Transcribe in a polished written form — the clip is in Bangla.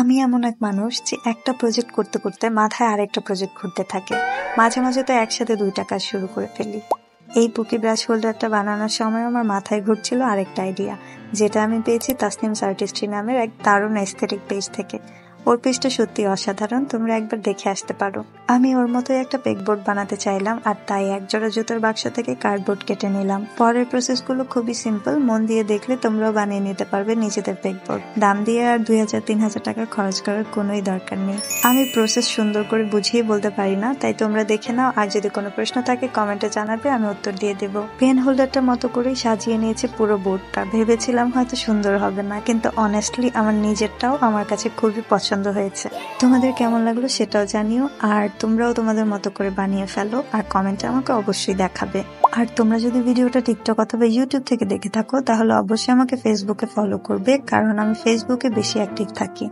আমি এমন এক মানুষ যে একটা প্রজেক্ট করতে করতে মাথায় আরেকটা প্রজেক্ট ঘুরতে থাকে। মাঝে মাঝে তো একসাথে 2টা কাজ শুরু করে ফেলি। এই পুকি ব্রাশ হোল্ডারটা বানানোর সময় আমার মাথায় ঘুরছিল আরেকটা আইডিয়া, যেটা আমি পেয়েছি তাসনিমস আর্টিস্ট্রি নামের এক দারুণ এস্থেটিক পেজ থেকে। ওর পেজটা সত্যি অসাধারণ, তোমরা একবার দেখে আসতে পারো। আমি ওর মতোই একটা পেগবোর্ড বানাতে চাইলাম, আর তাই এক জোড়া জুতোর বাক্স থেকে কার্ডবোর্ড কেটে নিলাম। পরের প্রসেসগুলো খুবই সিম্পল, মন দিয়ে দেখলে তোমরাও বানিয়ে নিতে পারবে নিজেদের পেগবোর্ড। দাম দিয়ে আর 2000-3000 টাকা খরচ করার কোনোই দরকার নেই। আমি প্রসেস সুন্দর করে বুঝিয়ে বলতে পারি না, তাই তোমরা দেখে নাও, আর যদি কোনো প্রশ্ন থাকে কমেন্টে জানাবে, আমি উত্তর দিয়ে দেবো। পেন হোল্ডারটার মতো করেই সাজিয়ে নিয়েছি পুরো বোর্ডটা। ভেবেছিলাম হয়তো সুন্দর হবে না, কিন্তু অনেস্টলি আমার নিজেরটাও আমার কাছে খুবই পছন্দ হয়েছে। তোমাদের কেমন লাগলো সেটাও জানিও, আর তোমরাও তোমাদের মতো করে বানিয়ে ফেলো, আর কমেন্টে আমাকে অবশ্যই দেখাবে। আর তোমরা যদি ভিডিওটা টিকটক অথবা ইউটিউব থেকে দেখে থাকো, তাহলে অবশ্যই আমাকে ফেসবুকে ফলো করবে, কারণ আমি ফেসবুকে বেশি অ্যাক্টিভ থাকি।